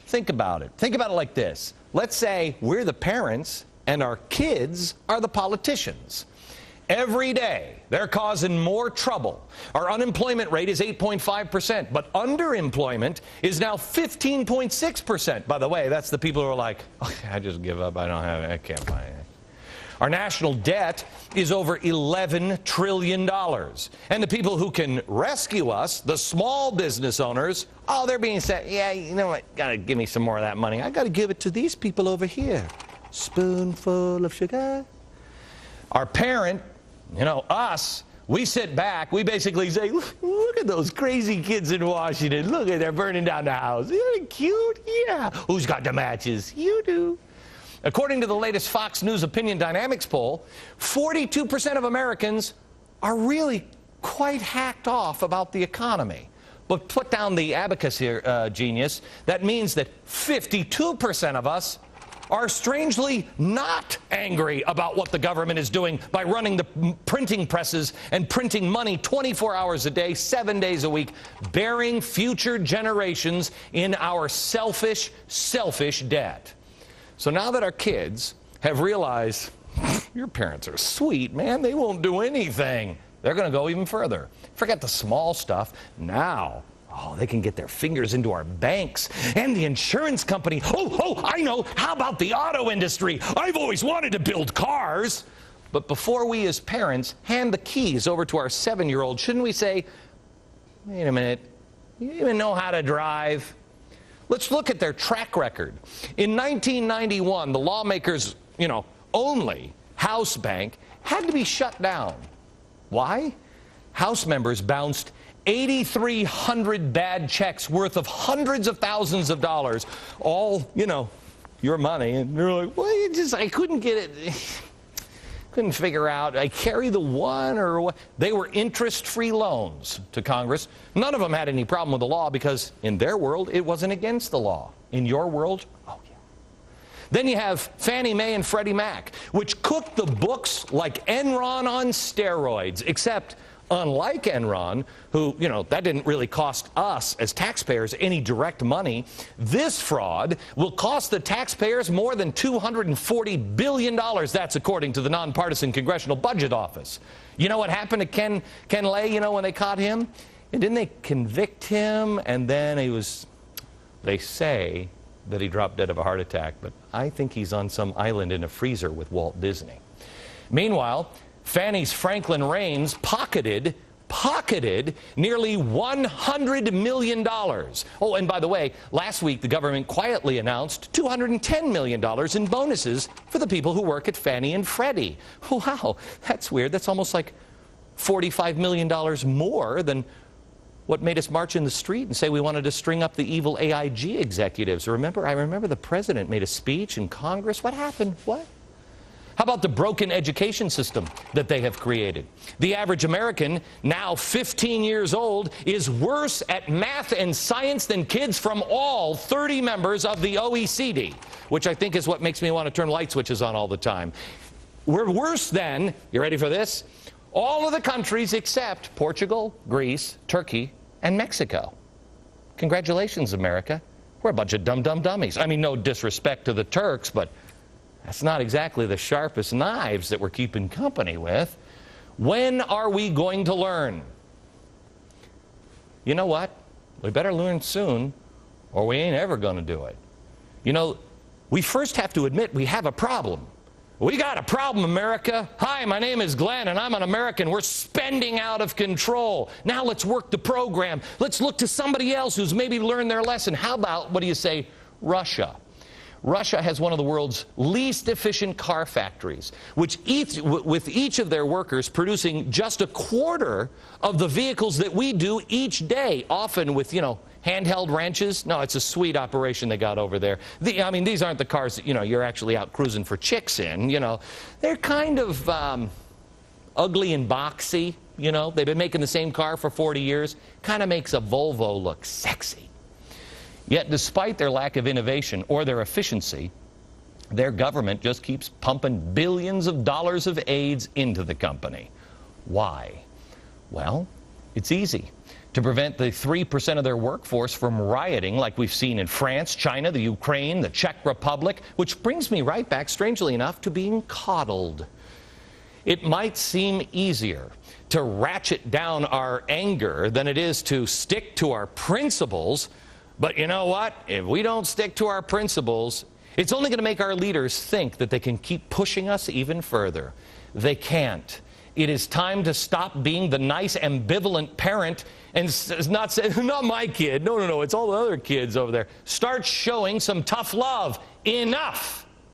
Think about it. Think about it like this. Let's say we're the parents and our kids are the politicians. Every day, they're causing more trouble. Our unemployment rate is 8.5%, but underemployment is now 15.6%. By the way, that's the people who are like, okay, I just give up, I can't buy anything. Our national debt is over $11 trillion. And the people who can rescue us, the small business owners, oh, they're being said, yeah, you know what, gotta give me some more of that money. I gotta give it to these people over here. Spoonful of sugar. Our parent, you know, us, we sit back, we basically say, look at those crazy kids in Washington. Look at, they're burning down the house. Isn't it cute? Yeah. Who's got the matches? You do. According to the latest Fox News Opinion Dynamics poll, 42% of Americans are really quite hacked off about the economy. But put down the abacus here, genius. That means that 52% of us are strangely not angry about what the government is doing by running the printing presses and printing money 24 hours a day, 7 days a week, bearing future generations in our selfish debt. So now that our kids have realized, your parents are sweet, man, they won't do anything, they're going to go even further. Forget the small stuff. Now, oh, they can get their fingers into our banks and the insurance company. Oh, I know. How about the auto industry? I've always wanted to build cars. But before we as parents hand the keys over to our 7-year-old, shouldn't we say, wait a minute, you even know how to drive? Let's look at their track record. In 1991, the lawmakers, only House bank had to be shut down. Why? House members bounced 8,300 bad checks worth of hundreds of thousands of dollars, all, your money. And they're like, well, I couldn't get it. Couldn't figure out, I carry the one or what. They were interest-free loans to Congress. None of them had any problem with the law because in their world, it wasn't against the law. In your world, oh yeah. Then you have Fannie Mae and Freddie Mac, which cooked the books like Enron on steroids, except unlike Enron, who, that didn't really cost us as taxpayers any direct money, this fraud will cost the taxpayers more than $240 billion. That's according to the nonpartisan Congressional Budget Office. You know what happened to Ken Lay, when they caught him? And didn't they convict him? And then they say that he dropped dead of a heart attack, but I think he's on some island in a freezer with Walt Disney. Meanwhile, Fannie's Franklin Raines pocketed nearly $100 million. Oh, and by the way, last week the government quietly announced $210 million in bonuses for the people who work at Fannie and Freddie. Wow, that's weird. That's almost like $45 million more than what made us march in the street and say we wanted to string up the evil AIG executives. I remember the president made a speech in Congress. What happened? What? How about the broken education system that they have created? The average American, now 15 years old, is worse at math and science than kids from all 30 members of the OECD, which I think is what makes me want to turn light switches on all the time. We're worse than, you ready for this? All of the countries except Portugal, Greece, Turkey, and Mexico. Congratulations, America. We're a bunch of dumb dummies. I mean, no disrespect to the Turks, but that's not exactly the sharpest knives that we're keeping company with. When are we going to learn? You know what? We better learn soon, or we ain't ever going to do it. We first have to admit we have a problem. We got a problem, America. Hi, my name is Glenn, and I'm an American. We're spending out of control. Now let's work the program. Let's look to somebody else who's maybe learned their lesson. How about, what do you say, Russia? Russia has one of the world's least efficient car factories, with each of their workers producing just a quarter of the vehicles that we do each day, often with, handheld wrenches. No, it's a sweet operation they got over there. These aren't the cars that, you're actually out cruising for chicks in, They're kind of ugly and boxy, They've been making the same car for 40 years. Kind of makes a Volvo look sexy. Yet despite their lack of innovation or their efficiency, their government just keeps pumping billions of dollars of aids into the company. Why? Well, it's easy. to prevent the 3% of their workforce from rioting like we've seen in France, China, the Ukraine, the Czech Republic, which brings me right back, strangely enough, to being coddled. It might seem easier to ratchet down our anger than it is to stick to our principles, but you know what? If we don't stick to our principles, it's only going to make our leaders think that they can keep pushing us even further. They can't. It is time to stop being the nice, ambivalent parent and not say, not my kid. No, it's all the other kids over there. Start showing some tough love. Enough.